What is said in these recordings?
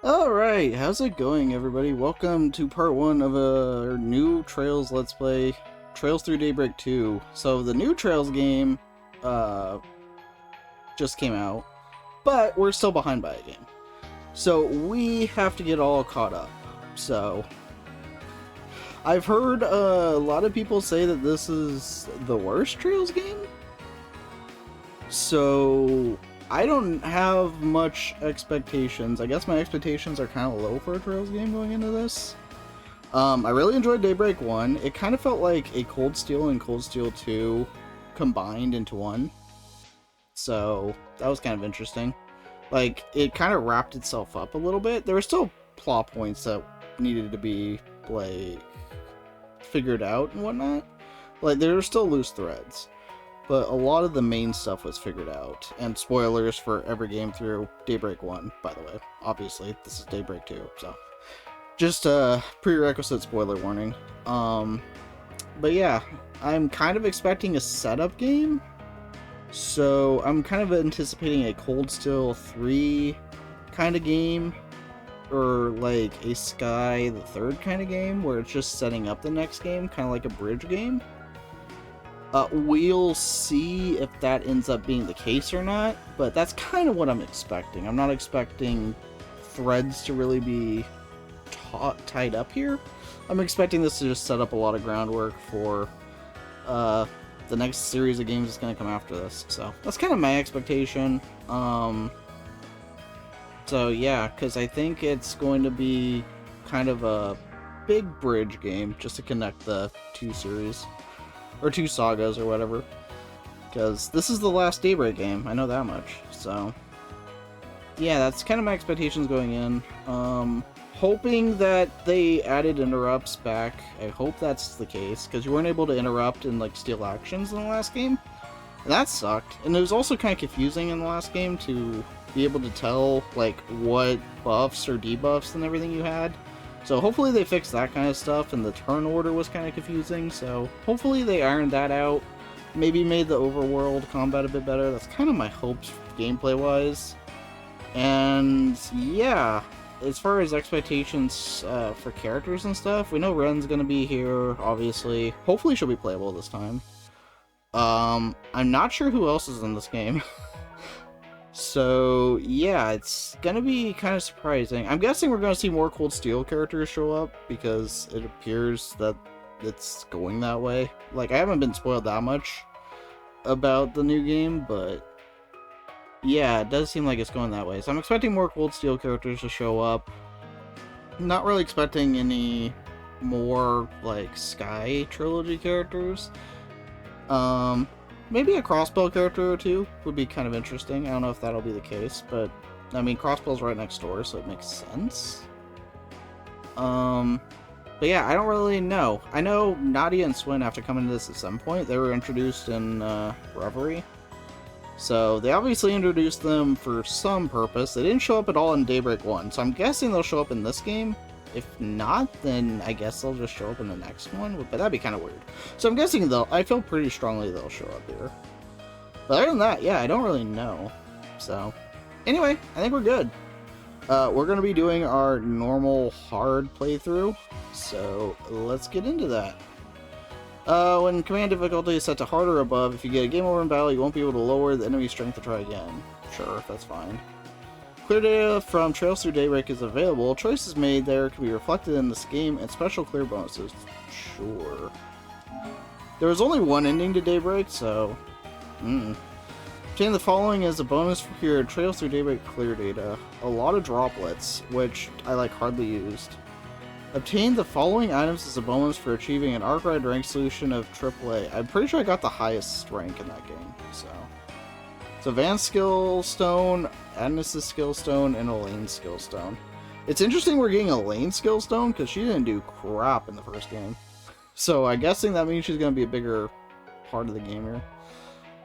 Alright, how's it going, everybody? Welcome to part 1 of a new Trails Let's Play, Trails through Daybreak 2. So, the new Trails game, just came out, but we're still behind by a game. So, we have to get all caught up. So, I've heard a lot of people say that this is the worst Trails game. So, I don't have much expectations. I guess my expectations are kind of low for a Trails game going into this. I really enjoyed Daybreak 1. It kind of felt like a Cold Steel and Cold Steel 2 combined into one. So, that was kind of interesting. Like, it kind of wrapped itself up a little bit. There were still plot points that needed to be, like, figured out and whatnot. Like, there were still loose threads. But a lot of the main stuff was figured out. And spoilers for every game through Daybreak 1, by the way. Obviously, this is Daybreak 2, so. Just a prerequisite spoiler warning. But yeah, I'm kind of expecting a setup game. So I'm kind of anticipating a Cold Steel 3 kind of game. Or like a Sky the Third kind of game, where it's just setting up the next game, kind of like a bridge game. We'll see if that ends up being the case or not, but that's kind of what I'm expecting. I'm not expecting threads to really be tied up here. I'm expecting this to just set up a lot of groundwork for the next series of games that's going to come after this. So that's kind of my expectation. So yeah, because I think it's going to be kind of a big bridge game just to connect the two series. Or two sagas, or whatever. Because this is the last Daybreak game, I know that much. So, yeah, that's kind of my expectations going in. Hoping that they added interrupts back. I hope that's the case, because you weren't able to interrupt and, like, steal actions in the last game. And that sucked. And it was also kind of confusing in the last game to be able to tell, like, what buffs or debuffs and everything you had. So hopefully they fixed that kind of stuff, and the turn order was kind of confusing, so hopefully they ironed that out. Maybe made the overworld combat a bit better. That's kind of my hopes gameplay-wise. And yeah, as far as expectations for characters and stuff, we know Ren's gonna be here, obviously. Hopefully she'll be playable this time. I'm not sure who else is in this game. So, yeah, it's gonna be kind of surprising. I'm guessing we're gonna see more Cold Steel characters show up, because it appears that it's going that way. Like, I haven't been spoiled that much about the new game, but yeah, it does seem like it's going that way. So I'm expecting more Cold Steel characters to show up. I'm not really expecting any more, like, Sky Trilogy characters. Maybe a Crossbow character or two would be kind of interesting. I don't know if that'll be the case, but I mean, Crossbow's right next door, so it makes sense. But yeah, I don't really know. I know Nadia and Swin have to come into this at some point. They were introduced in Reverie. So they obviously introduced them for some purpose. They didn't show up at all in Daybreak 1, so I'm guessing they'll show up in this game. If not, then I guess they'll just show up in the next one, but that'd be kind of weird. So I'm guessing I feel pretty strongly they'll show up here. But other than that, yeah, I don't really know. So, anyway, I think we're good. We're going to be doing our normal hard playthrough, so let's get into that. When command difficulty is set to hard or above, if you get a game over in battle, you won't be able to lower the enemy's strength to try again. Sure, that's fine. Clear data from Trails Through Daybreak is available. Choices made there can be reflected in this game and special clear bonuses. Sure. There was only one ending to Daybreak, so... Obtain the following as a bonus for your Trails Through Daybreak clear data. A lot of droplets, which I like hardly used. Obtain the following items as a bonus for achieving an Arc Ride rank solution of AAA. I'm pretty sure I got the highest rank in that game, so... So Van's Skill Stone, Agnes' Skill Stone, and Elaine's Skill Stone. It's interesting we're getting Elaine's Skill Stone, because she didn't do crap in the first game. So I'm guessing that means she's going to be a bigger part of the game here.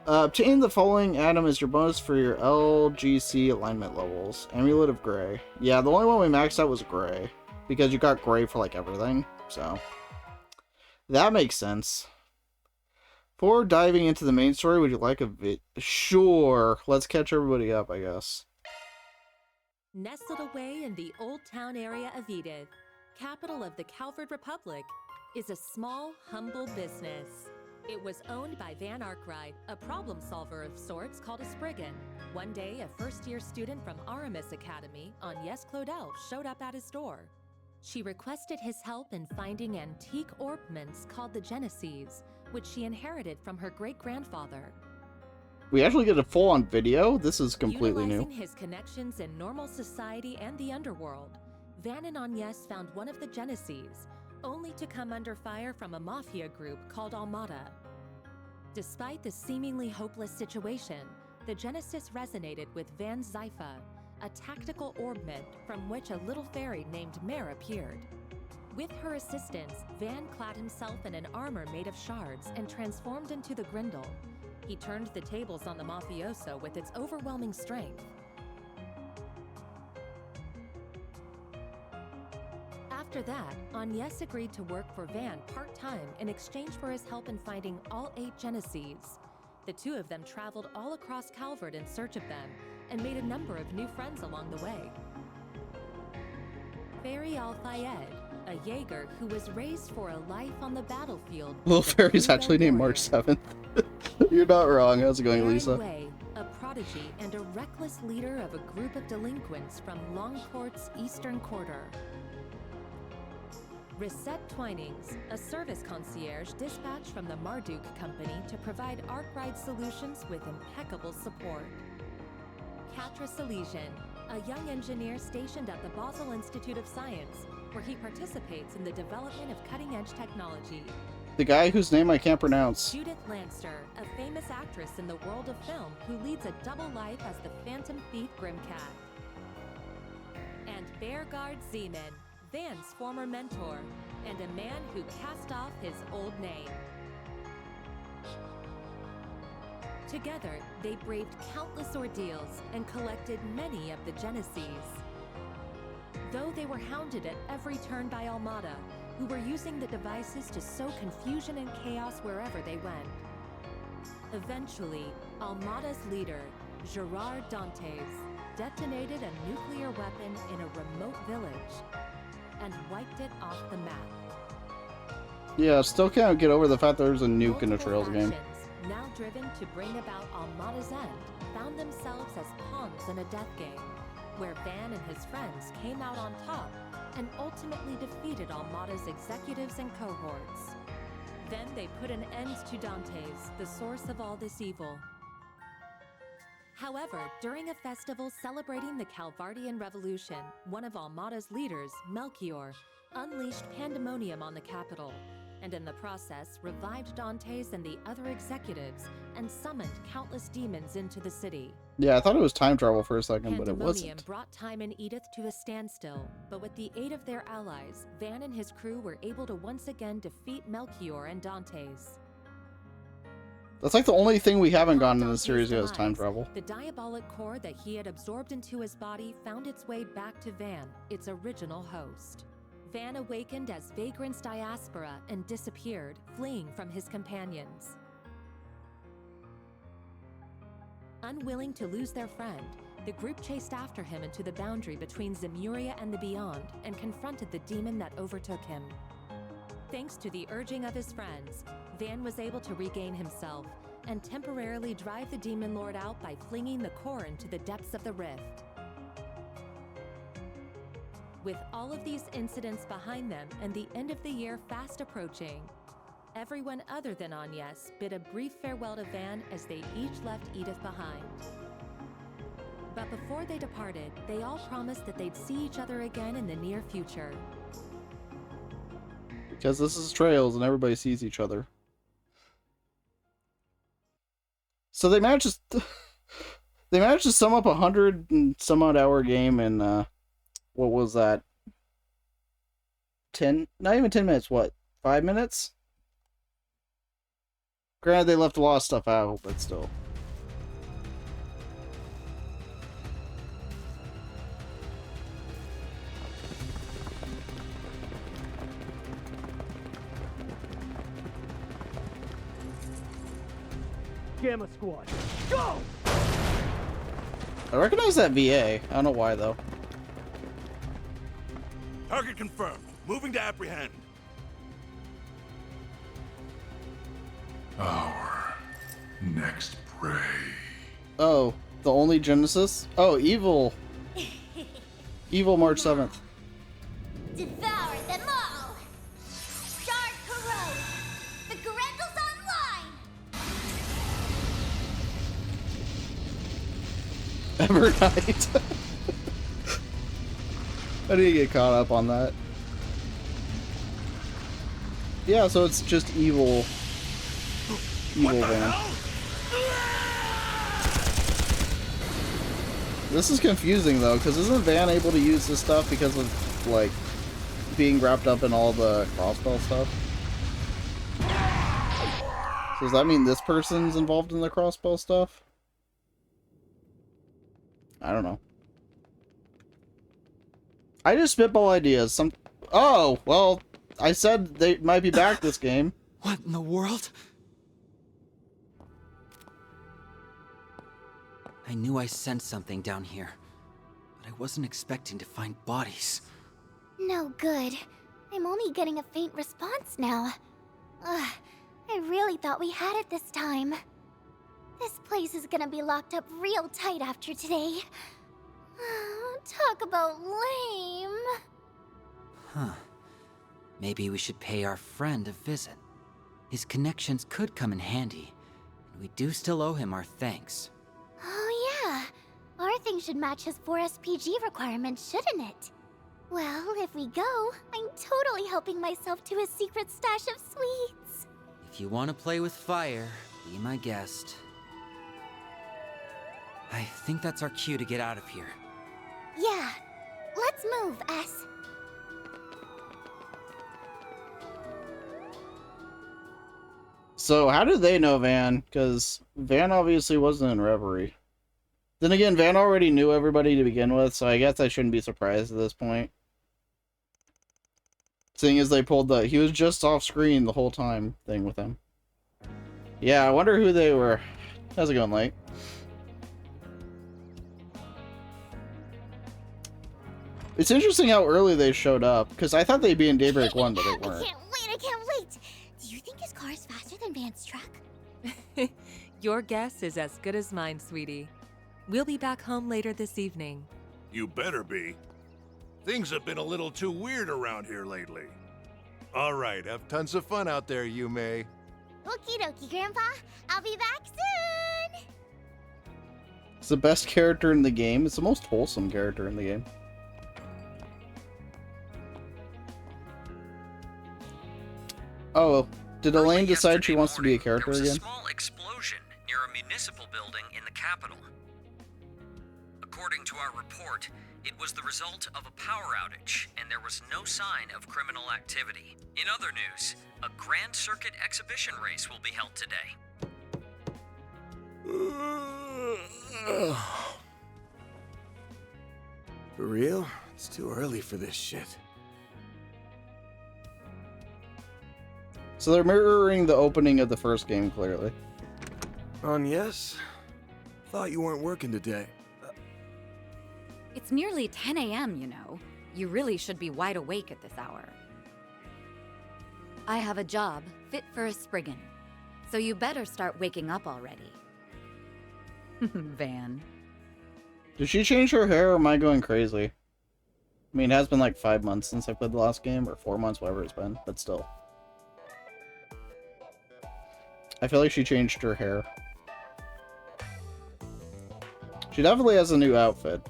Obtain the following item as your bonus for your LGC alignment levels. Amulet of Gray. Yeah, the only one we maxed out was Gray, because you got Gray for like everything, so... That makes sense. Before diving into the main story, would you like a Sure, let's catch everybody up, I guess. Nestled away in the Old Town area of Edith, capital of the Calvard Republic, is a small, humble business. It was owned by Van Arkwright, a problem solver of sorts called a Spriggan. One day, a first-year student from Aramis Academy, Agnes Claudel, showed up at his door. She requested his help in finding antique ornaments called the Genesees, which she inherited from her great-grandfather. We actually get a full-on video? This is completely new. Utilizing his connections in normal society and the underworld, Van and Agnes found one of the Genesees, only to come under fire from a mafia group called Almada. Despite the seemingly hopeless situation, the Genesis resonated with Van's Zypha, a tactical orbment from which a little fairy named Mare appeared. With her assistance, Van clad himself in an armor made of shards and transformed into the Grindel. He turned the tables on the mafioso with its overwhelming strength. After that, Agnes agreed to work for Van part-time in exchange for his help in finding all 8 Genesees. The two of them traveled all across Calvard in search of them and made a number of new friends along the way. Fairy Al-Fayed, a Jaeger who was raised for a life on the battlefield. Little Fairy's actually named March 7th. You're not wrong. How's it going, Lisa? Way, a prodigy and a reckless leader of a group of delinquents from Longport's eastern quarter. Risette Twinings, a service concierge dispatched from the Marduk Company to provide Arkwright solutions with impeccable support. Catra Silesian, a young engineer stationed at the Basel Institute of Science, where he participates in the development of cutting-edge technology. The guy whose name I can't pronounce. Judith Lanster, a famous actress in the world of film who leads a double life as the Phantom Thief Grimcat. And Bearguard Zeman, Van's former mentor, and a man who cast off his old name. Together, they braved countless ordeals and collected many of the Genesees. Though they were hounded at every turn by Almada, who were using the devices to sow confusion and chaos wherever they went. Eventually, Almada's leader, Gerard Dantes, detonated a nuclear weapon in a remote village and wiped it off the map. Yeah, still can't get over the fact there's a nuke in a Trails game. Now driven to bring about Almada's end, found themselves as pawns in a death game, where Van and his friends came out on top and ultimately defeated Almada's executives and cohorts. Then they put an end to Dantes, the source of all this evil. However, during a festival celebrating the Calvardian Revolution, one of Almada's leaders, Melchior, unleashed pandemonium on the capital, and in the process revived Dantes and the other executives and summoned countless demons into the city. Yeah, I thought it was time travel for a second, but it wasn't. Pandemonium brought time and Edith to a standstill, but with the aid of their allies, Van and his crew were able to once again defeat Melchior and Dantes. That's like the only thing we haven't gotten in the series yet is time travel. The diabolic core that he had absorbed into his body found its way back to Van, its original host. Van awakened as Vagrant's diaspora and disappeared, fleeing from his companions. Unwilling to lose their friend, the group chased after him into the boundary between Zemuria and the Beyond and confronted the demon that overtook him. Thanks to the urging of his friends, Van was able to regain himself and temporarily drive the Demon Lord out by flinging the core into the depths of the rift. With all of these incidents behind them and the end of the year fast approaching, everyone other than Agnes bid a brief farewell to Van as they each left Edith behind. But before they departed, they all promised that they'd see each other again in the near future. Because this is Trails and everybody sees each other. So they managed to sum up 100 and some odd hour game in what was that? 10? Not even 10 minutes. What? 5 minutes? Granted, they left a lot of stuff out, but still. Gamma Squad, go! I recognize that VA. I don't know why, though. Target confirmed. Moving to apprehend. Our next prey. Oh, the only Genesis? Oh, Evil. Evil March 7th. Devour them all! Shard corrode! The Grendel's online! Evernight. I need to get caught up on that. Yeah, so it's just evil. Evil Van. This is confusing though, because isn't Van able to use this stuff because of, like, being wrapped up in all the crossbow stuff? So does that mean this person's involved in the crossbow stuff? I don't know. I just spitball ideas. Oh, well, I said they might be back this game. What in the world? I knew I sensed something down here, but I wasn't expecting to find bodies. No good. I'm only getting a faint response now. Ugh, I really thought we had it this time. This place is gonna be locked up real tight after today. Talk about lame. Huh. Maybe we should pay our friend a visit. His connections could come in handy, and we do still owe him our thanks. Oh yeah, our thing should match his 4 SPG requirements, shouldn't it? Well, if we go, I'm totally helping myself to his secret stash of sweets. If you want to play with fire, be my guest. I think that's our cue to get out of here. Yeah, let's move, S. So how did they know Van? Because Van obviously wasn't in Reverie. Then again, Van already knew everybody to begin with, so I guess I shouldn't be surprised at this point. Seeing as they pulled the he was just off screen the whole time thing with him. Yeah, I wonder who they were. How's it going, Light? It's interesting how early they showed up, because I thought they'd be in Daybreak 1, but they weren't. I can't wait! Do you think his car is faster than Van's truck? Your guess is as good as mine, sweetie. We'll be back home later this evening. You better be. Things have been a little too weird around here lately. All right, have tons of fun out there, you may. Okie dokie, Grandpa. I'll be back soon! It's the best character in the game. It's the most wholesome character in the game. Oh, did Elaine decide she wants to be a character again? There was again? a small explosion near a municipal building in the capital. According to our report, it was the result of a power outage, and there was no sign of criminal activity. In other news, a Grand Circuit exhibition race will be held today. For real? It's too early for this shit. So they're mirroring the opening of the first game, clearly. Yes? Thought you weren't working today. It's nearly 10 a.m., you know. You really should be wide awake at this hour. I have a job fit for a Spriggan, so you better start waking up already. Van. Did she change her hair, or am I going crazy? I mean, it has been like 5 months since I played the last game, or 4 months, whatever it's been, but still. I feel like she changed her hair. She definitely has a new outfit.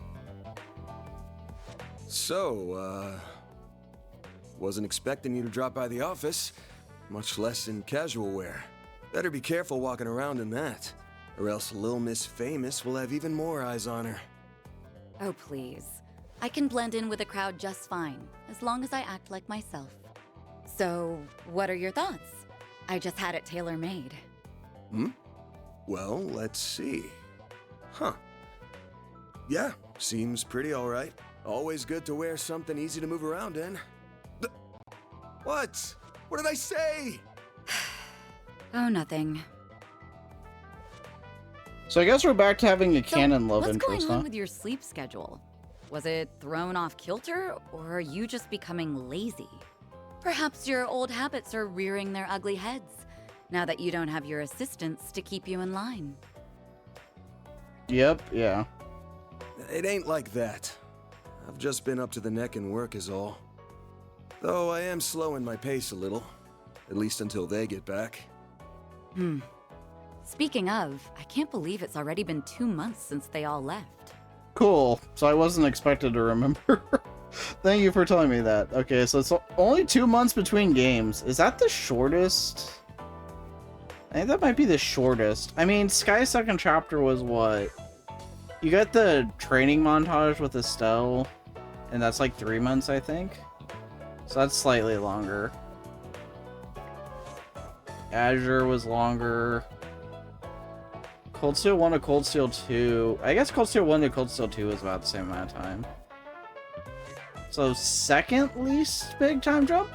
So, wasn't expecting you to drop by the office, much less in casual wear. Better be careful walking around in that, or else Lil Miss Famous will have even more eyes on her. Oh, please. I can blend in with the crowd just fine, as long as I act like myself. So, what are your thoughts? I just had it tailor-made. Well, let's see. Huh. Yeah, seems pretty alright. Always good to wear something easy to move around in. What? What did I say? Oh, nothing. So I guess we're back to having a canon love what's interest, going on huh? with your sleep schedule? Was it thrown off kilter, or are you just becoming lazy? Perhaps your old habits are rearing their ugly heads, now that you don't have your assistants to keep you in line. Yep, yeah. It ain't like that. I've just been up to the neck in work is all. Though I am slowing my pace a little, at least until they get back. Speaking of, I can't believe it's already been 2 months since they all left. Cool. So I wasn't expected to remember. Thank you for telling me that. Okay, so it's only 2 months between games. Is that the shortest? I think that might be the shortest. I mean, Sky's second chapter was what? You got the training montage with Estelle, and that's like 3 months, I think. So that's slightly longer. Azure was longer. Cold Steel 1 to Cold Steel 2. I guess Cold Steel 1 to Cold Steel 2 was about the same amount of time. So second least big time jump?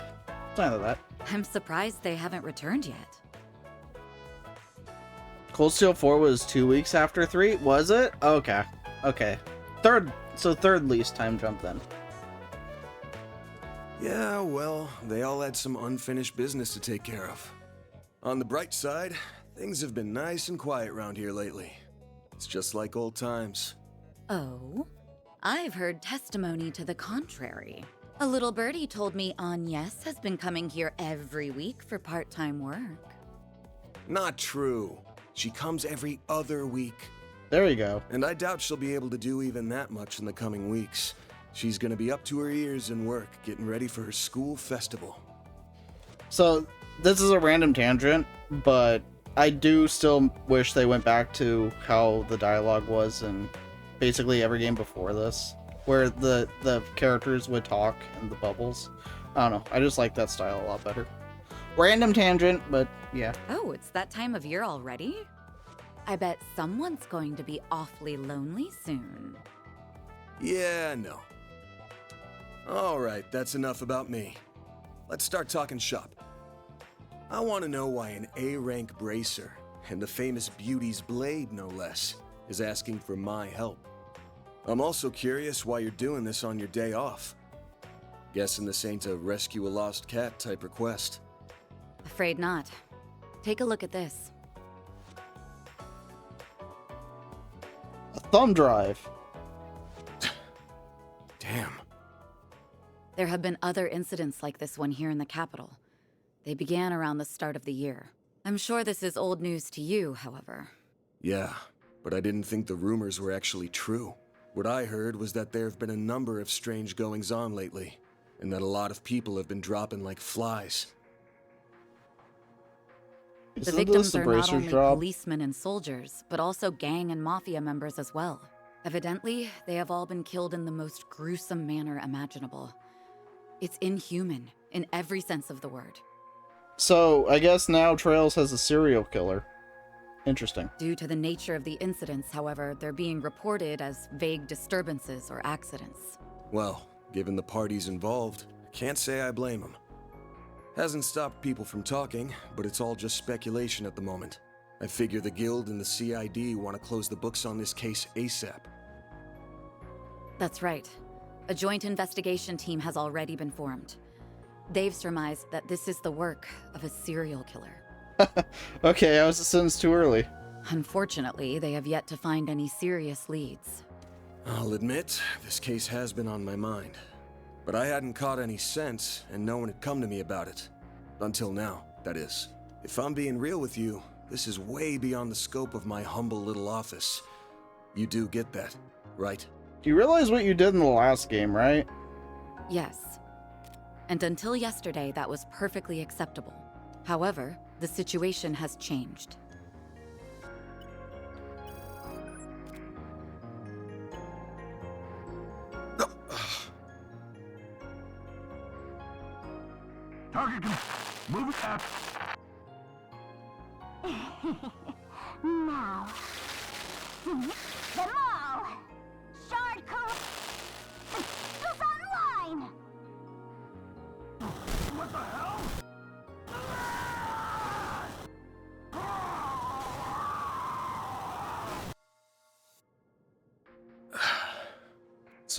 Something like that. I'm surprised they haven't returned yet. Cold Steel 4 was 2 weeks after 3? Was it? Okay. Okay. Third least time jump then. Yeah, well, they all had some unfinished business to take care of. On the bright side, things have been nice and quiet around here lately. It's just like old times. Oh? I've heard testimony to the contrary. A little birdie told me Agnes has been coming here every week for part-time work. Not true. She comes every other week. There you go. And I doubt she'll be able to do even that much in the coming weeks. She's gonna be up to her ears in work, getting ready for her school festival. So, this is a random tangent, but I do still wish they went back to how the dialogue was in basically every game before this, where the characters would talk in the bubbles. I don't know. I just like that style a lot better. Random tangent, but yeah. Oh, it's that time of year already? I bet someone's going to be awfully lonely soon. Yeah, no. Alright, that's enough about me. Let's start talking shop. I want to know why an A-rank bracer, and the famous Beauty's Blade no less, is asking for my help. I'm also curious why you're doing this on your day off. Guessing this ain't a rescue a lost cat type request. Afraid not. Take a look at this. A thumb drive. Damn. There have been other incidents like this one here in the capital. They began around the start of the year. I'm sure this is old news to you, however. Yeah, but I didn't think the rumors were actually true. What I heard was that there have been a number of strange goings-on lately, and that a lot of people have been dropping like flies. The Isn't victims this the are not bracer's only job? policemen and soldiers, but also gang and mafia members as well. Evidently, they have all been killed in the most gruesome manner imaginable. It's inhuman, in every sense of the word. So, I guess now Trails has a serial killer. Interesting. Due to the nature of the incidents, however, they're being reported as vague disturbances or accidents. Well, given the parties involved, can't say I blame them. Hasn't stopped people from talking, but it's all just speculation at the moment. I figure the Guild and the CID want to close the books on this case ASAP. That's right. A joint investigation team has already been formed. They've surmised that this is the work of a serial killer. Okay, I was sentenced too early. Unfortunately, they have yet to find any serious leads. I'll admit, this case has been on my mind. But I hadn't caught any sense, and no one had come to me about it. Until now, that is. If I'm being real with you, this is way beyond the scope of my humble little office. You do get that, right? You realize what you did in the last game, right? Yes. And until yesterday, that was perfectly acceptable. However, the situation has changed. Target, move it up. Now, sweep them all! Shard crew is online! What the hell?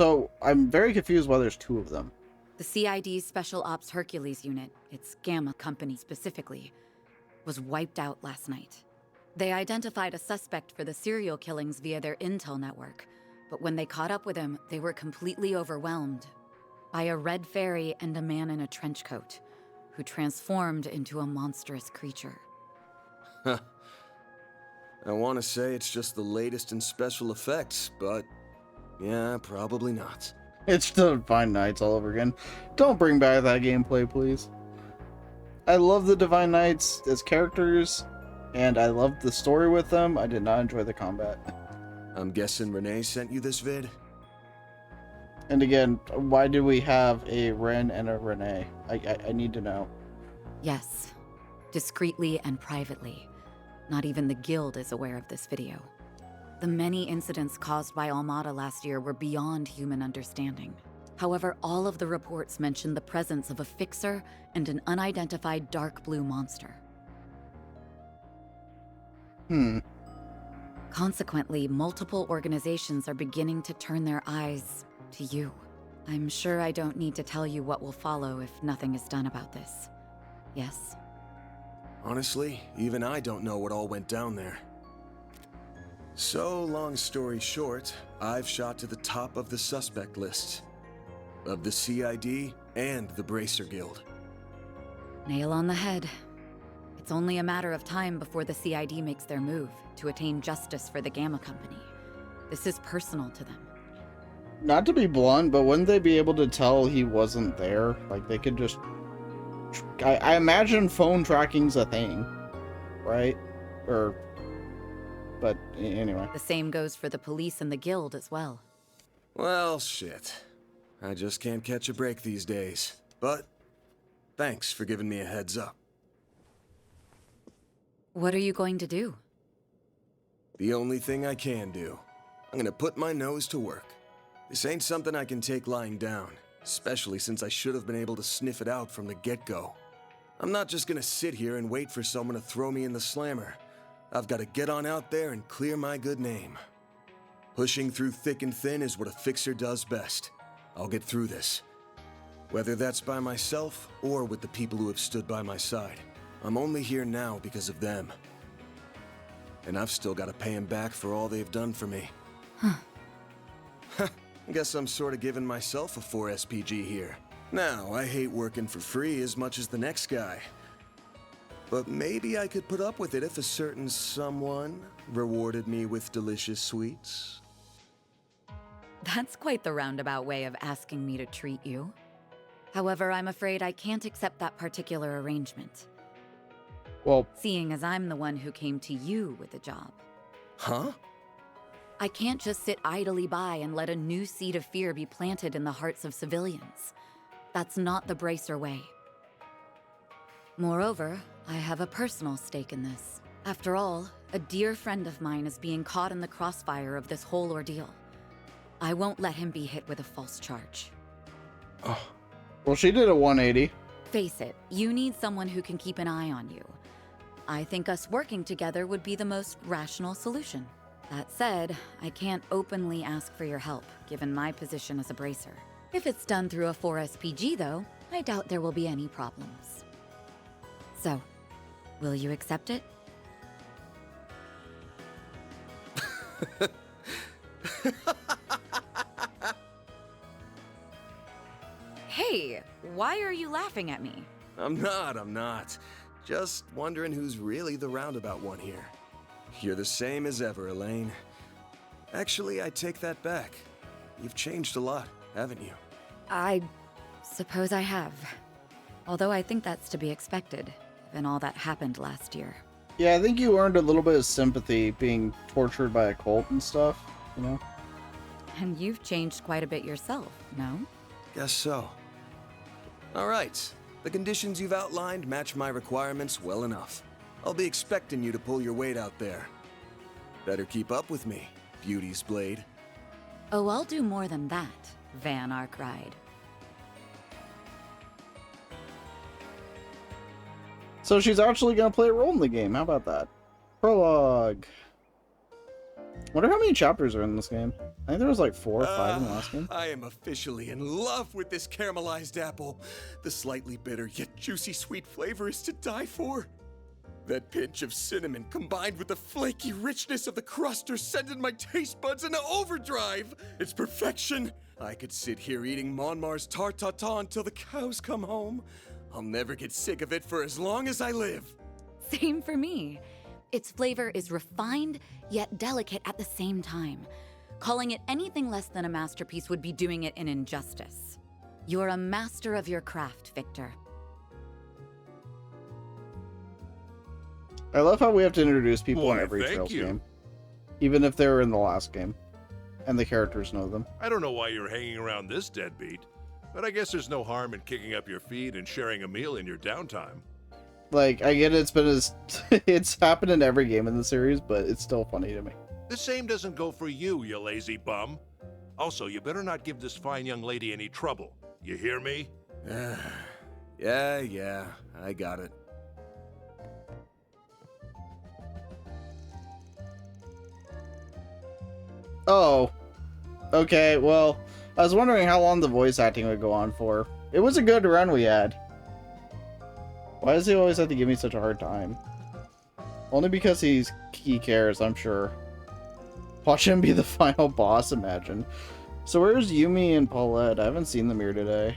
So I'm very confused why there's two of them. The CID's Special Ops Hercules unit, its Gamma company specifically, was wiped out last night. They identified a suspect for the serial killings via their intel network, but when they caught up with him, they were completely overwhelmed by a red fairy and a man in a trench coat, who transformed into a monstrous creature. Huh. I want to say it's just the latest in special effects, but yeah, probably not. It's the Divine Knights all over again. Don't bring back that gameplay, please. I love the Divine Knights as characters, and I loved the story with them. I did not enjoy the combat. I'm guessing Renee sent you this vid? And again, why do we have a Ren and a Renee? I need to know. Yes, discreetly and privately. Not even the Guild is aware of this video. The many incidents caused by Almada last year were beyond human understanding. However, all of the reports mentioned the presence of a fixer and an unidentified dark blue monster. Consequently, multiple organizations are beginning to turn their eyes to you. I'm sure I don't need to tell you what will follow if nothing is done about this. Yes? Honestly, even I don't know what all went down there. So, long story short, I've shot to the top of the suspect list. Of the CID and the Bracer Guild. Nail on the head. It's only a matter of time before the CID makes their move to attain justice for the Gamma Company. This is personal to them. Not to be blunt, but wouldn't they be able to tell he wasn't there? Like, they could just... I imagine phone tracking's a thing, right? But anyway. The same goes for the police and the Guild as well. Well, shit. I just can't catch a break these days. But, thanks for giving me a heads up. What are you going to do? The only thing I can do. I'm gonna put my nose to work. This ain't something I can take lying down, especially since I should have been able to sniff it out from the get-go. I'm not just gonna sit here and wait for someone to throw me in the slammer. I've gotta get on out there and clear my good name. Pushing through thick and thin is what a fixer does best. I'll get through this. Whether that's by myself or with the people who have stood by my side. I'm only here now because of them. And I've still got to pay them back for all they've done for me. Huh. Guess I'm sort of giving myself a 4 SPG here. Now, I hate working for free as much as the next guy. But maybe I could put up with it if a certain someone rewarded me with delicious sweets. That's quite the roundabout way of asking me to treat you. However, I'm afraid I can't accept that particular arrangement. Well, seeing as I'm the one who came to you with the job. Huh? I can't just sit idly by and let a new seed of fear be planted in the hearts of civilians. That's not the Bracer way. Moreover, I have a personal stake in this. After all, a dear friend of mine is being caught in the crossfire of this whole ordeal. I won't let him be hit with a false charge. Oh. Well, she did a 180. Face it, you need someone who can keep an eye on you. I think us working together would be the most rational solution. That said, I can't openly ask for your help, given my position as a bracer. If it's done through a 4 SPG, though, I doubt there will be any problems. So, will you accept it? Hey, why are you laughing at me? I'm not. Just wondering who's really the roundabout one here. You're the same as ever, Elaine. Actually, I take that back. You've changed a lot, haven't you? I suppose I have. Although I think that's to be expected, given all that happened last year. Yeah, I think you earned a little bit of sympathy being tortured by a cult and stuff, you know? And you've changed quite a bit yourself, no? Guess so. All right. The conditions you've outlined match my requirements well enough. I'll be expecting you to pull your weight out there. Better keep up with me, Beauty's Blade. Oh, I'll do more than that, Van Arkride. So she's actually going to play a role in the game. How about that? Prologue. Wonder how many chapters are in this game. I think there was like 4 or 5 in the last game. I am officially in love with this caramelized apple. The slightly bitter yet juicy sweet flavor is to die for. That pinch of cinnamon combined with the flaky richness of the crust are sending my taste buds into overdrive. It's perfection. I could sit here eating Monmar's tart tatin until the cows come home. I'll never get sick of it for as long as I live. Same for me. Its flavor is refined, yet delicate at the same time. Calling it anything less than a masterpiece would be doing it an injustice. You're a master of your craft, Victor. I love how we have to introduce people in Boy, every thank Trails you. game. Even if they were in the last game. And the characters know them. I don't know why you're hanging around this deadbeat, but I guess there's no harm in kicking up your feet and sharing a meal in your downtime. Like, I get it's been it's happened in every game in the series, but it's still funny to me. The same doesn't go for you, you lazy bum. Also, you better not give this fine young lady any trouble. You hear me? Yeah, I got it. Oh. Okay, well, I was wondering how long the voice acting would go on for. It was a good run we had. Why does he always have to give me such a hard time? Only because he cares, I'm sure. Watch him be the final boss, imagine. So where's Yumi and Paulette? I haven't seen them here today.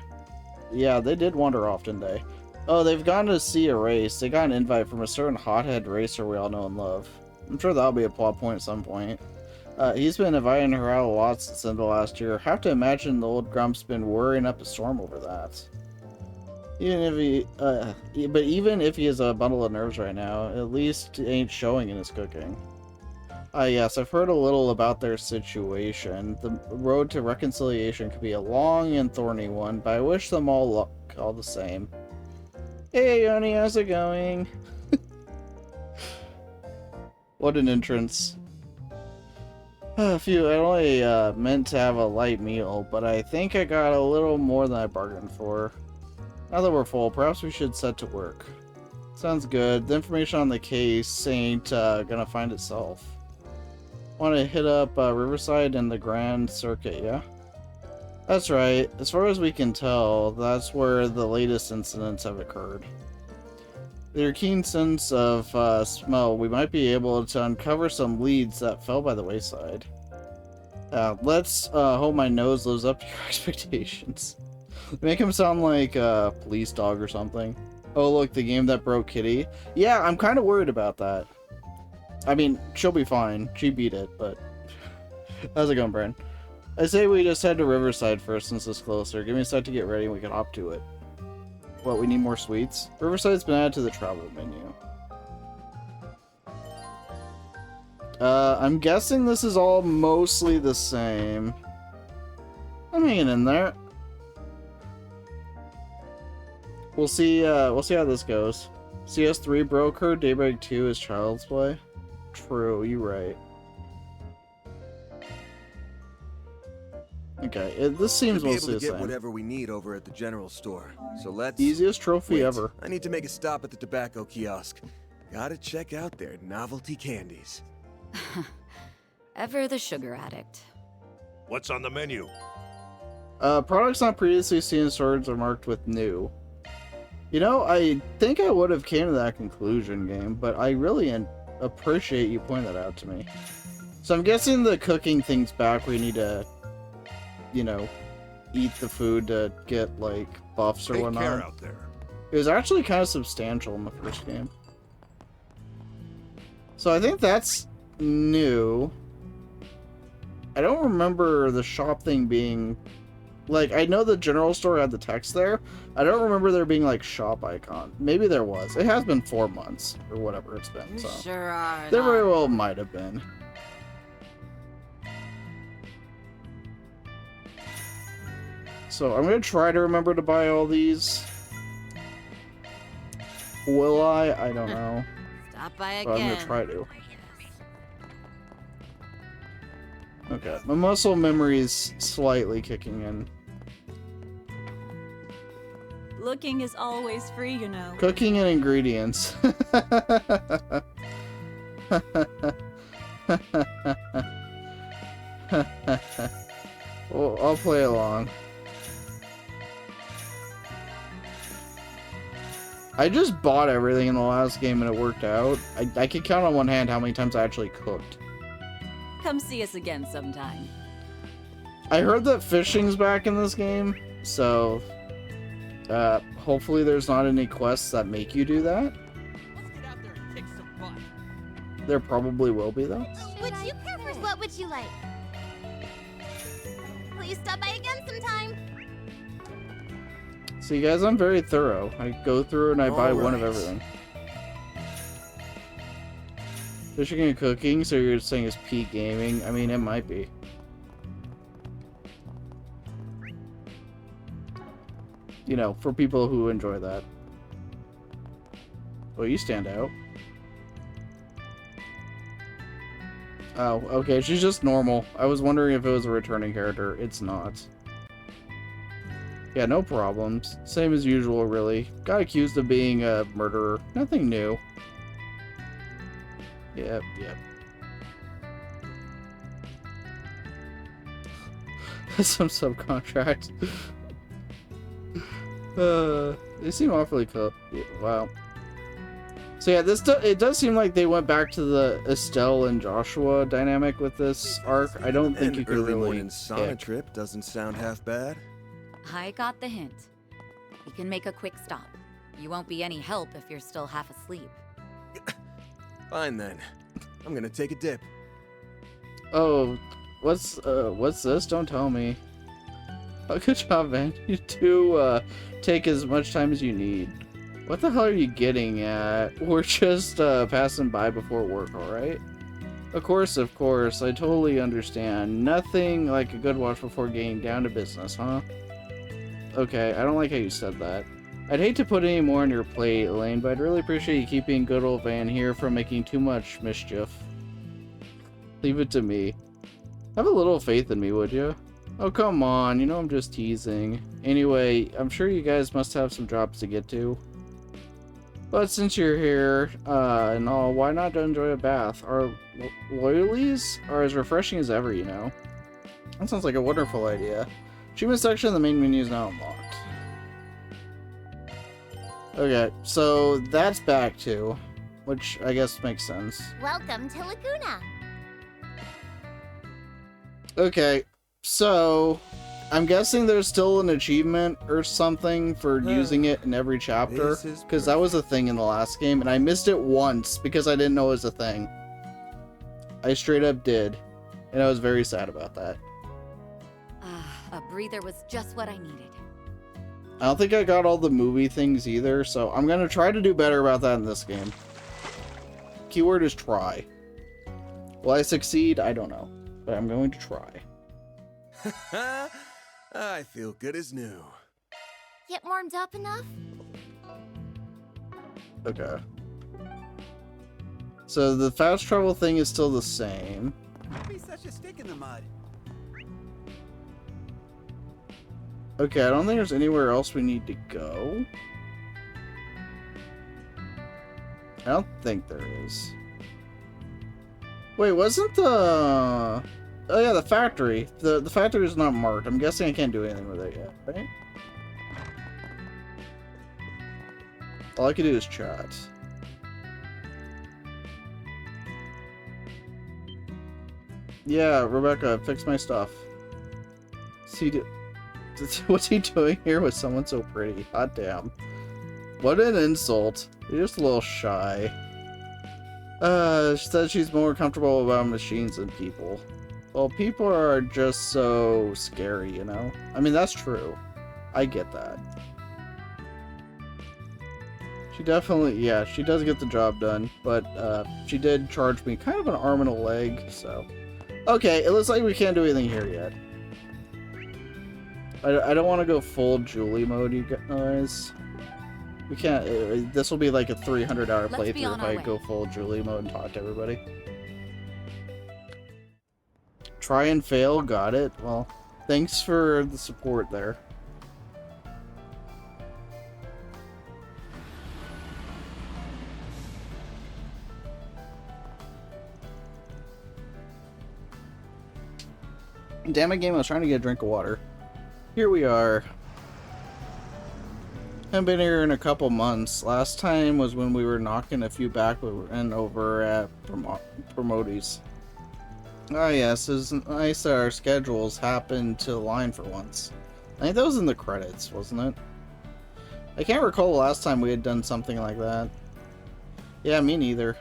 Yeah, they did wander off, didn't they? Oh, they've gone to see a race. They got an invite from a certain hothead racer we all know and love. I'm sure that'll be a plot point at some point. He's been inviting her out a lot since the end of last year. Have to imagine the old grump's been worrying up a storm over that. Even if he has a bundle of nerves right now, at least it ain't showing in his cooking. Yes, I've heard a little about their situation. The road to reconciliation could be a long and thorny one, but I wish them all luck, all the same. Hey, Yoni, how's it going? What an entrance. Phew, I only meant to have a light meal, but I think I got a little more than I bargained for. Now that we're full, perhaps we should set to work. Sounds good. The information on the case ain't gonna find itself. Want to hit up Riverside and the Grand Circuit, yeah? That's right. As far as we can tell, that's where the latest incidents have occurred. With your keen sense of smell, we might be able to uncover some leads that fell by the wayside. Let's hope my nose lives up to your expectations. Make him sound like a police dog or something. Oh, look, the game that broke Kitty. Yeah, I'm kind of worried about that. I mean, she'll be fine. She beat it, but... How's it going, Brian? I say we just head to Riverside first since it's closer. Give me a sec to get ready and we can hop to it. What, we need more sweets? Riverside's been added to the travel menu. I'm guessing this is all mostly the same. I'm hanging in there. We'll see how this goes. CS3 broke her, Daybreak 2 is Child's Play. True, you're right. Okay, this seems Should be mostly able the to get same. whatever we need over at the general store. So let's... Easiest trophy Wait, ever. I need to make a stop at the tobacco kiosk. Gotta check out their novelty candies. Ever the sugar addict. What's on the menu? Products not previously seen in stores are marked with new. You know, I think I would have came to that conclusion, game, but I really appreciate you pointing that out to me. So I'm guessing the cooking thing's back where you need to, you know, eat the food to get, like, buffs or Take whatnot. care out there. It was actually kind of substantial in the first game. So I think that's new. I don't remember the shop thing being... Like, I know the general store had the text there. I don't remember there being, like, shop icon. Maybe there was. It has been 4 months, or whatever it's been, so... Sure are. There very well might have been. So, I'm gonna try to remember to buy all these. Will I? I don't know. Stop by But I'm again. gonna try to. Okay, my muscle memory is slightly kicking in. Looking is always free, you know. Cooking and ingredients. Well, I'll play along. I just bought everything in the last game and it worked out. I can count on one hand how many times I actually cooked. Come see us again sometime. I heard that fishing's back in this game, so hopefully there's not any quests that make you do that. Let's get out there and kick some butt. There probably will be though. Would you prefer? What would you like? Please stop by again sometime. See guys, I'm very thorough. I go through and I buy one of Alright. everything. Fishing and cooking, so you're saying it's peak gaming? I mean, it might be. You know, for people who enjoy that. Well, you stand out. Oh, okay, she's just normal. I was wondering if it was a returning character. It's not. Yeah, no problems. Same as usual, really. Got accused of being a murderer. Nothing new. Yep. Some subcontract. They seem awfully cool. Wow. So yeah, it does seem like they went back to the Estelle and Joshua dynamic with this arc. I don't think An you could early really morning sauna pick. trip doesn't sound half bad. I got the hint. We can make a quick stop. You won't be any help if you're still half asleep. Fine then. I'm gonna take a dip. Oh, what's this? Don't tell me. Oh, good job, man. You do take as much time as you need. What the hell are you getting at? We're just passing by before work, alright? Of course, I totally understand. Nothing like a good watch before getting down to business, huh? Okay, I don't like how you said that. I'd hate to put any more on your plate, Elaine, but I'd really appreciate you keeping good old Van here from making too much mischief. Leave it to me. Have a little faith in me, would you? Oh, come on, you know I'm just teasing. Anyway, I'm sure you guys must have some jobs to get to. But since you're here, and all, why not enjoy a bath? Our loyalies are as refreshing as ever, you know? That sounds like a wonderful idea. Achievement section of the main menu is now unlocked. Okay, so that's back to, which I guess makes sense. Welcome to Laguna. Okay, so I'm guessing there's still an achievement or something for using it in every chapter, This is because that was a thing in the last game, and I missed it once because I didn't know it was a thing. I straight up did, and I was very sad about that. A breather was just what I needed. I don't think I got all the movie things either, so I'm gonna try to do better about that in this game. Keyword is try. Will I succeed? I don't know, but I'm going to try. I feel good as new. Get warmed up enough? Okay. So the fast travel thing is still the same. Don't be such a stick in the mud. Okay, I don't think there's anywhere else we need to go. I don't think there is. Wait, wasn't the... Oh yeah, the factory. The factory is not marked. I'm guessing I can't do anything with it yet, right? All I can do is chat. Yeah, Rebecca, fix my stuff. See, what's he doing here with someone so pretty? Hot damn. What an insult. You're just a little shy. She said she's more comfortable about machines than people. Well, people are just so scary, you know? I mean, that's true. I get that. She definitely, yeah, she does get the job done, but she did charge me kind of an arm and a leg, so... Okay, it looks like we can't do anything here yet. I don't want to go full Julie mode, you guys. We can't, this will be like a 300-hour Let's be playthrough on if our I way. go full Julie mode and talk to everybody. Try and fail, got it. Well, thanks for the support there. Damn it, game, I was trying to get a drink of water. Here we are. Haven't been here in a couple months. Last time was when we were knocking a few back and over at Promoties. Ah yes, it's nice that our schedules happened to align for once. I think that was in the credits, wasn't it? I can't recall the last time we had done something like that. Yeah, me neither.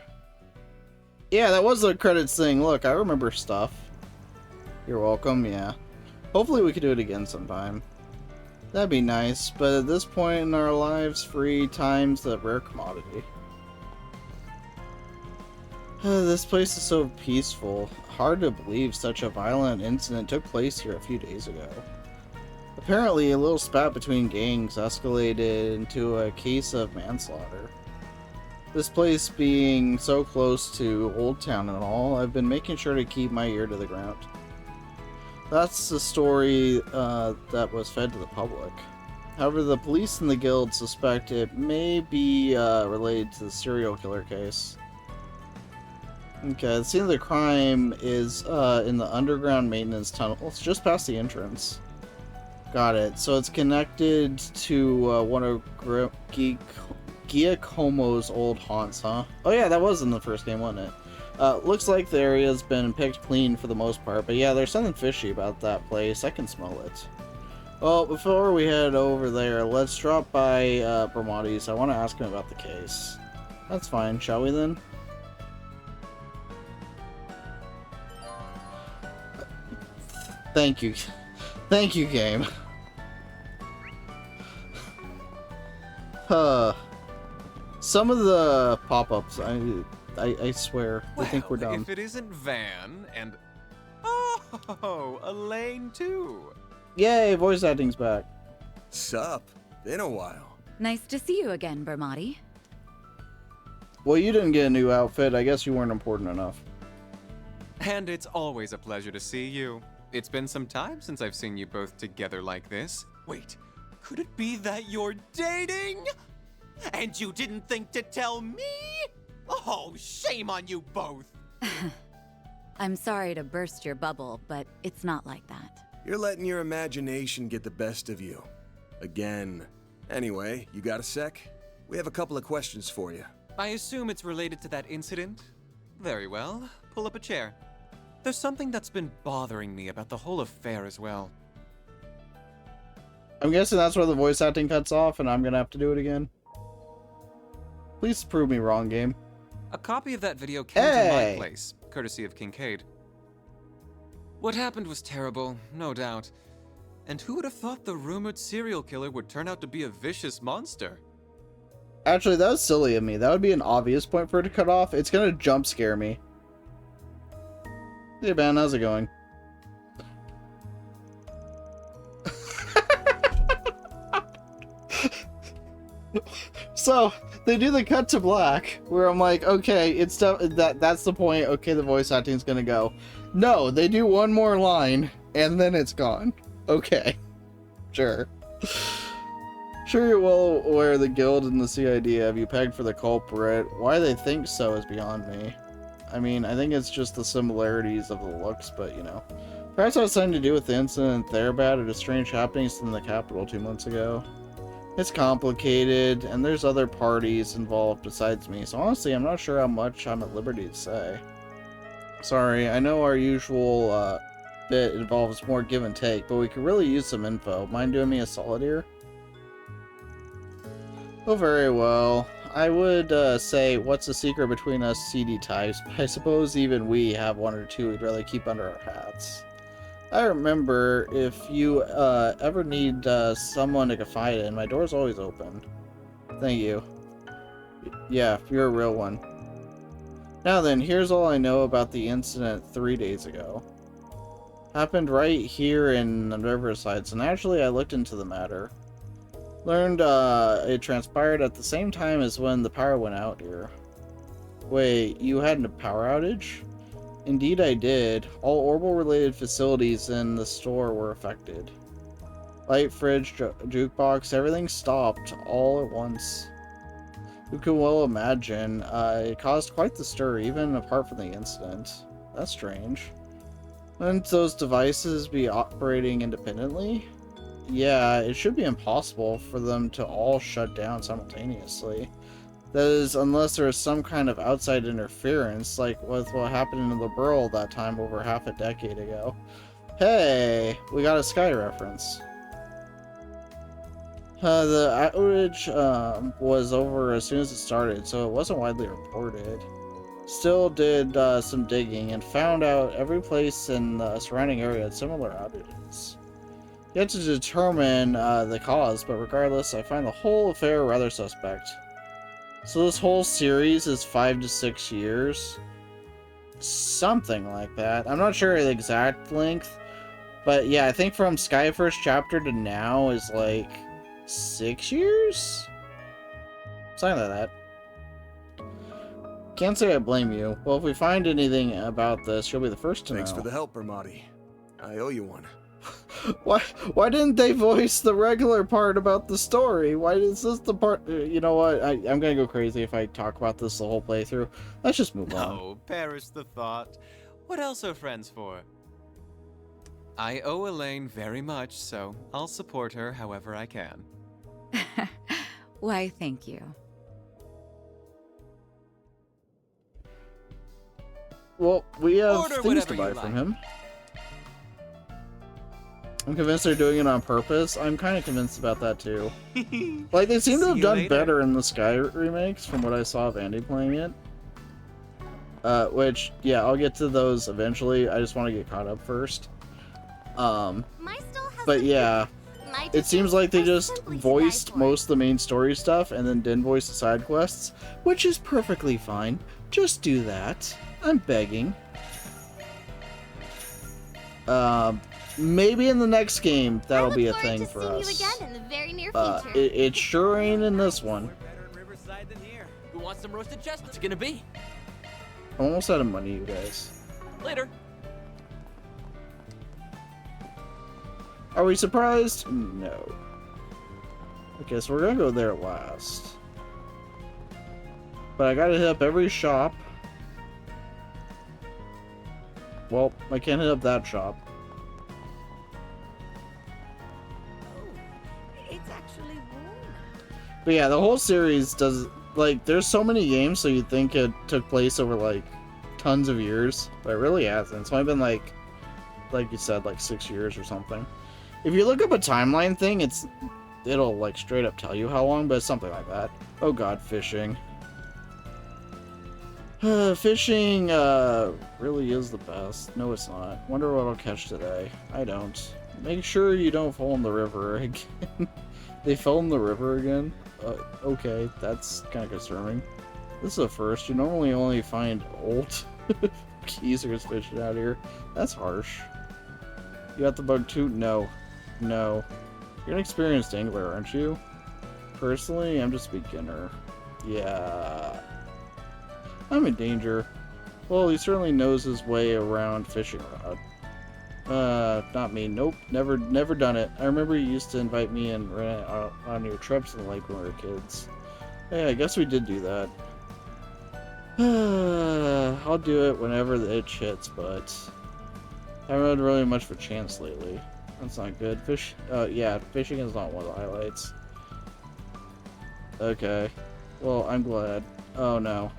Yeah, that was the credits thing. Look, I remember stuff. You're welcome, yeah. Hopefully we could do it again sometime. That'd be nice, but at this point in our lives, free time's a rare commodity. This place is so peaceful. Hard to believe such a violent incident took place here a few days ago. Apparently, a little spat between gangs escalated into a case of manslaughter. This place being so close to Old Town and all, I've been making sure to keep my ear to the ground. That's the story that was fed to the public. However, the police and the guild suspect it may be related to the serial killer case. Okay, the scene of the crime is in the underground maintenance tunnel. It's just past the entrance. Got it. So it's connected to one of Giacomo's old haunts, huh? Oh yeah, that was in the first game, wasn't it? Looks like the area's been picked clean for the most part, but yeah, there's something fishy about that place. I can smell it. Well, before we head over there, let's drop by Bramati's. I want to ask him about the case. That's fine. Shall we then? Thank you. Thank you, game. Some of the pop-ups, I swear, I think we're done. If it isn't Van and... Oh, Elaine too. Yay, voice acting's back. Sup? Been a while. Nice to see you again, Bermati. Well, you didn't get a new outfit. I guess you weren't important enough. And it's always a pleasure to see you. It's been some time since I've seen you both together like this. Wait, could it be that you're dating? And you didn't think to tell me? Oh, shame on you both. I'm sorry to burst your bubble, but it's not like that. You're letting your imagination get the best of you. Again. Anyway, you got a sec? We have a couple of questions for you. I assume it's related to that incident? Very well. Pull up a chair. There's something that's been bothering me about the whole affair as well. I'm guessing that's where the voice acting cuts off and I'm gonna have to do it again. Please prove me wrong, game. A copy of that video came to my place, courtesy of Kincaid. What happened was terrible, no doubt. And who would have thought the rumored serial killer would turn out to be a vicious monster? Actually, that was silly of me. That would be an obvious point for it to cut off. It's gonna jump scare me. Hey, man, how's it going? So, they do the cut to black, where I'm like, okay, it's that's the point, okay, the voice acting's gonna go. No, they do one more line, and then it's gone. Okay. Sure. Sure you're well aware the guild and the CID have you pegged for the culprit. Why they think so is beyond me. I mean, I think it's just the similarities of the looks, but, you know. Perhaps it has something to do with the incident there bad or the strange happenings in the capital 2 months ago. It's complicated, and there's other parties involved besides me, so honestly, I'm not sure how much I'm at liberty to say. Sorry, I know our usual bit involves more give and take, but we could really use some info. Mind doing me a solid here? Oh, very well. I would say, what's the secret between us CD types? But I suppose even we have one or two we'd rather keep under our hats. I remember, if you ever need someone to confide in, my door's always open. Thank you. Yeah, you're a real one. Now then, here's all I know about the incident 3 days ago. Happened right here in Riverside, so naturally I looked into the matter. Learned it transpired at the same time as when the power went out here. Wait, you had a power outage? Indeed I did. All Orbital-related facilities in the store were affected. Light, fridge, jukebox, everything stopped all at once. You can well imagine, it caused quite the stir, even apart from the incident. That's strange. Wouldn't those devices be operating independently? Yeah, it should be impossible for them to all shut down simultaneously. That is, unless there is some kind of outside interference, like with what happened in the Burrow that time over half a decade ago. Hey, we got a Sky reference. The outage was over as soon as it started, so it wasn't widely reported. Still did some digging and found out every place in the surrounding area had similar outages. Yet to determine the cause, but regardless, I find the whole affair rather suspect. So this whole series is 5 to 6 years? Something like that. I'm not sure the exact length, but yeah, I think from Sky first chapter to now is like 6 years? Something like that. Can't say I blame you. Well, if we find anything about this, you'll be the first to know. Thanks for the help, Ermati. I owe you one. Why didn't they voice the regular part about the story? Why is this the part? You know what? I'm gonna go crazy if I talk about this the whole playthrough. Let's just move on. Oh, perish the thought. What else are friends for? I owe Elaine very much, so I'll support her however I can. Why, thank you. Well, we have Order things to whatever buy you from like. him. I'm convinced they're doing it on purpose. I'm kind of convinced about that too. Like, they seem to have done better in the Sky remakes from what I saw of Andy playing it. Which, yeah, I'll get to those eventually. I just want to get caught up first. But yeah, it seems like they just voiced most of the main story stuff and then didn't voice the side quests, which is perfectly fine. Just do that. I'm begging. Maybe in the next game that'll be a thing for us. It sure ain't in this one. We're better in Riverside than here. Who wants some roasted chestnuts? Gonna be. I'm almost out of money, you guys. Later. Are we surprised? No. Okay, so we're gonna go there last. But I gotta hit up every shop. Well, I can't hit up that shop. It's actually warm. But yeah, the whole series does, like, there's so many games, so you'd think it took place over, like, tons of years. But it really hasn't. It's only been, like you said, like 6 years or something. If you look up a timeline thing, it'll, like, straight up tell you how long, but it's something like that. Oh god, fishing. Fishing, really is the best. No, it's not. Wonder what I'll catch today. I don't. Make sure you don't fall in the river again. They fell in the river again? Okay, that's kind of concerning. This is a first. You normally only find old geezers fishing out here. That's harsh. You got the bug too? No. No. You're an experienced angler, aren't you? Personally, I'm just a beginner. Yeah. I'm in danger. Well, he certainly knows his way around fishing rod. Not me. Nope. Never done it. I remember you used to invite me and Renee on your trips to the lake when we were kids. Yeah, I guess we did do that. I'll do it whenever the itch hits, but I haven't had really much of a chance lately. That's not good. Yeah, fishing is not one of the highlights. Okay. Well, I'm glad. Oh no.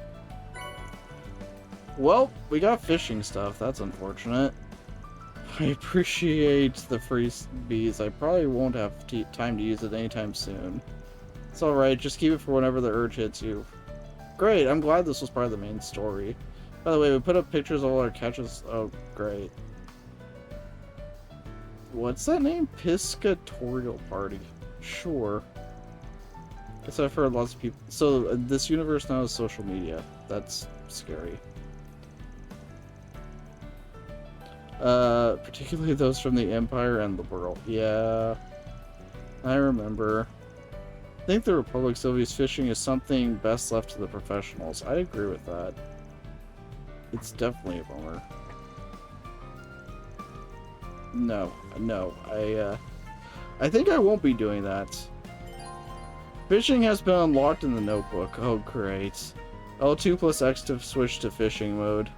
Well, we got fishing stuff. That's unfortunate. I appreciate the free bees. I probably won't have time to use it anytime soon. It's alright, just keep it for whenever the urge hits you. Great, I'm glad this was part of the main story. By the way, we put up pictures of all our catches. Oh, great. What's that name? Piscatorial Party. Sure. Guess I've heard lots of people. So, this universe now has social media. That's scary. Particularly those from the Empire and the world. Yeah, I remember. I think the Republic Sylvia's fishing is something best left to the professionals. I agree with that. It's definitely a bummer. No, I think I won't be doing that. Fishing has been unlocked in the notebook. Oh, great. L2 plus X to switch to fishing mode.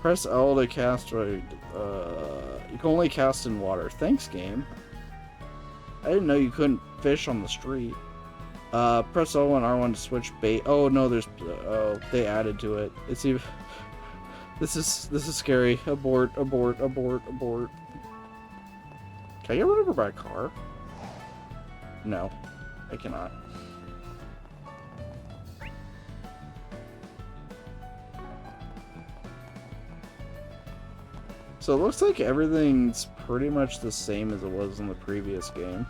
Press L to cast. You can only cast in water. Thanks, game. I didn't know you couldn't fish on the street. Press O and R1 to switch bait. Oh no, there's oh they added to it. It's even. This is scary. Abort, abort, abort, abort. Can I get run over by a car? No, I cannot. So it looks like everything's pretty much the same as it was in the previous game.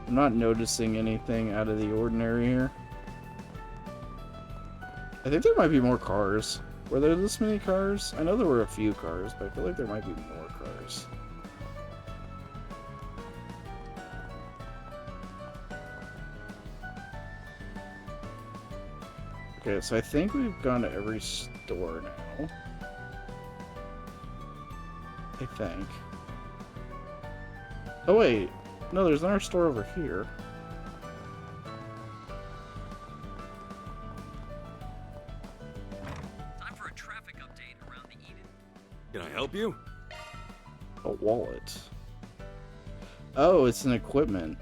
I'm not noticing anything out of the ordinary here. I think there might be more cars. Were there this many cars? I know there were a few cars, but I feel like there might be more cars. Okay, so I think we've gone to every store now. I think. Oh wait, no, there's another store over here. Time for a traffic update around the Eden. Can I help you? A wallet. Oh, it's an equipment.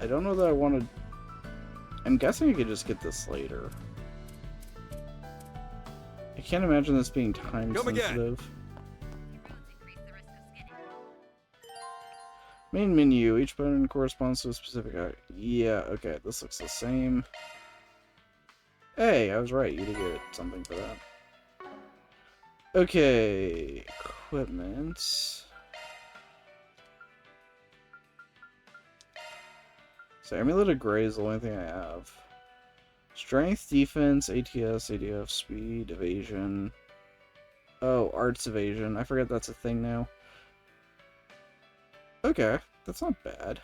I don't know that I want to... I'm guessing I could just get this later. I can't imagine this being time sensitive. Main menu. Each button corresponds to a specific... Yeah, okay. This looks the same. Hey, I was right. You did get something for that. Okay. Equipment. So Amulet of Grey is the only thing I have. Strength, defense, ATS, ADF, speed, evasion. Oh, arts evasion. I forget that's a thing now. Okay, that's not bad.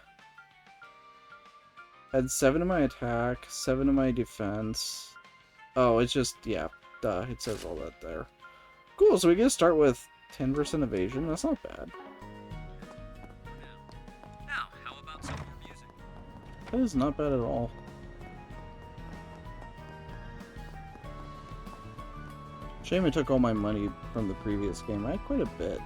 Had 7 to my attack, 7 to my defense. Oh, it's just, yeah, duh, it says all that there. Cool, so we get to start with 10% evasion. That's not bad. Now, how about some more music? That is not bad at all. Shame I took all my money from the previous game. I had quite a bit.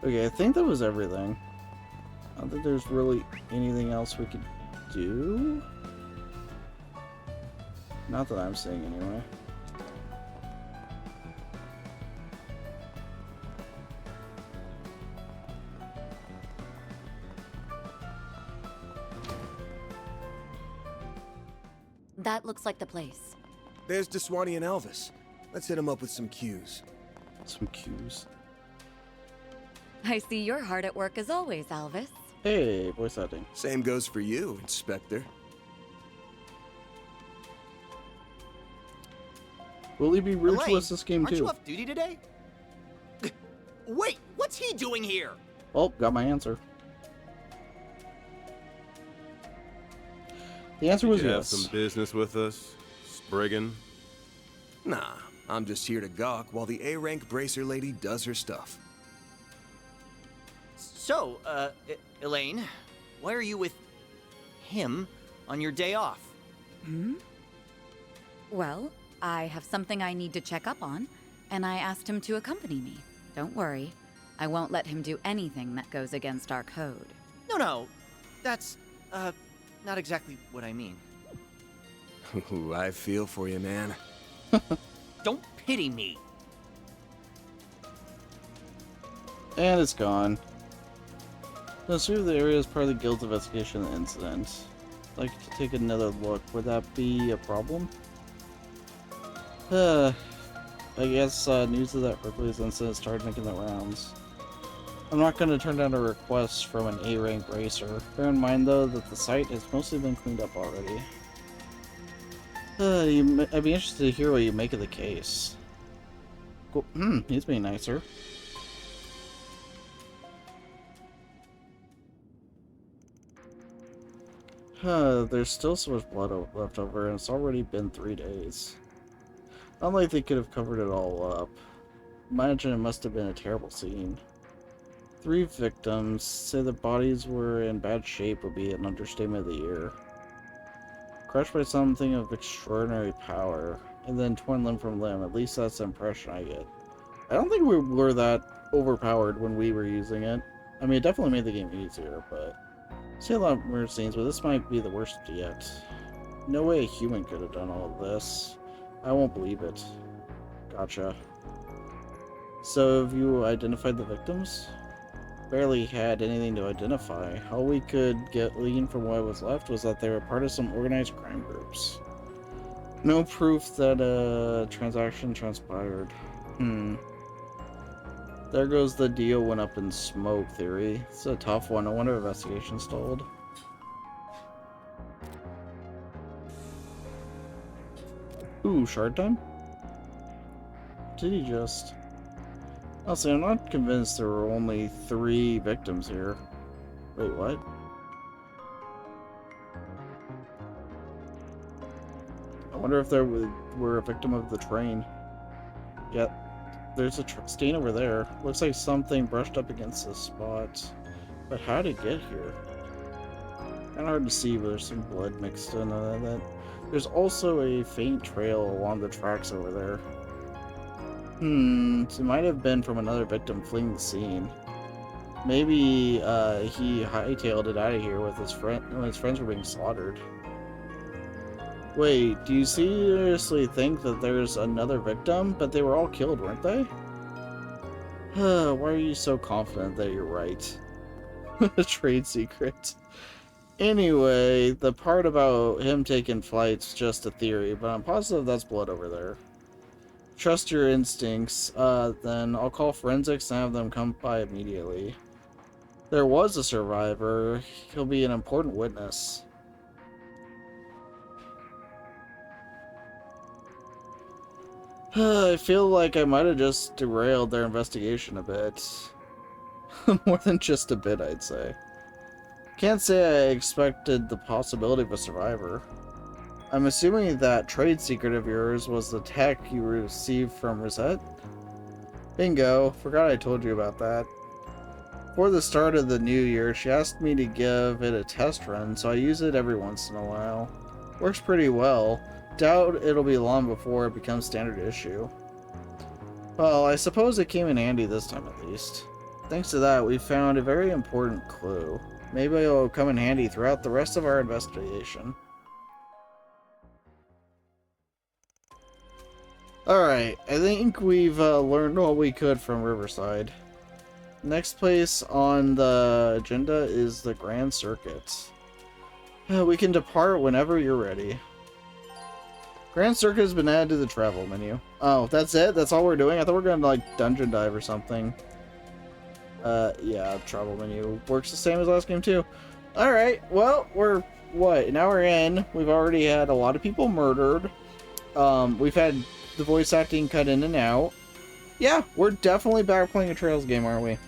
Okay, I think that was everything. I don't think there's really anything else we could do. Not that I'm seeing anyway. That looks like the place. There's Deswani and Elvis. Let's hit him up with some cues. Some cues. I see you're hard at work as always, Elvis. Hey, voice acting. Same goes for you, Inspector. Will he be ruthless this game aren't too? you off duty today? Wait, what's he doing here? Oh, got my answer. The answer was Did you yes. have some business with us, Spriggan? Nah, I'm just here to gawk while the A-rank bracer lady does her stuff. So, Elaine, why are you with him on your day off? Hmm? Well, I have something I need to check up on, and I asked him to accompany me. Don't worry, I won't let him do anything that goes against our code. No, that's, not exactly what I mean. Ooh, I feel for you, man. Don't pity me. And it's gone. The sweep of the area is part of the guild's investigation of the incident. I'd like to take another look. Would that be a problem? I guess news of that Ripley's incident started making the rounds. I'm not going to turn down a request from an A-rank racer. Bear in mind, though, that the site has mostly been cleaned up already. I'd be interested to hear what you make of the case. Cool. He's being nicer. There's still so much blood left over, and it's already been 3 days. Not like they could have covered it all up. Imagine it must have been a terrible scene. 3 victims. Say the bodies were in bad shape would be an understatement of the year. Crushed by something of extraordinary power, and then torn limb from limb. At least that's the impression I get. I don't think we were that overpowered when we were using it. I mean, it definitely made the game easier, but... See a lot more scenes, but this might be the worst yet. No way a human could have done all of this. I won't believe it. Gotcha. So, have you identified the victims? Barely had anything to identify. All we could glean from what was left was that they were part of some organized crime groups. No proof that a transaction transpired. There goes the deal went up in smoke theory. It's a tough one. I wonder if investigation stalled. Ooh, shard time? Did he just... Honestly, I'm not convinced there were only 3 victims here. Wait, what? I wonder if there were a victim of the train. Yeah, there's a stain over there. Looks like something brushed up against this spot. But how did it get here? Kinda hard to see, but there's some blood mixed in that. There's also a faint trail along the tracks over there. So it might have been from another victim fleeing the scene. Maybe he hightailed it out of here with his friend when his friends were being slaughtered. Wait, do you seriously think that there's another victim? But they were all killed, weren't they? Why are you so confident that you're right? A trade secret. Anyway, the part about him taking flight's just a theory, but I'm positive that's blood over there. Trust your instincts, then I'll call forensics and have them come by immediately. There was a survivor. He'll be an important witness. I feel like I might have just derailed their investigation a bit. More than just a bit, I'd say. Can't say I expected the possibility of a survivor. I'm assuming that trade secret of yours was the tech you received from Rosette? Bingo. Forgot I told you about that. Before the start of the new year, she asked me to give it a test run, so I use it every once in a while. Works pretty well. Doubt it'll be long before it becomes standard issue. Well, I suppose it came in handy this time at least. Thanks to that, we found a very important clue. Maybe it'll come in handy throughout the rest of our investigation. Alright, I think we've learned what we could from Riverside. Next place on the agenda is the Grand Circuit. We can depart whenever you're ready. Grand Circuit has been added to the travel menu. Oh, that's it? That's all we're doing? I thought we were gonna, like, dungeon dive or something. Yeah, travel menu works the same as last game, too. Alright, well, we're, what, an hour in. We've already had a lot of people murdered. We've had the voice acting cut in and out. Yeah, we're definitely back playing a Trails game, aren't we?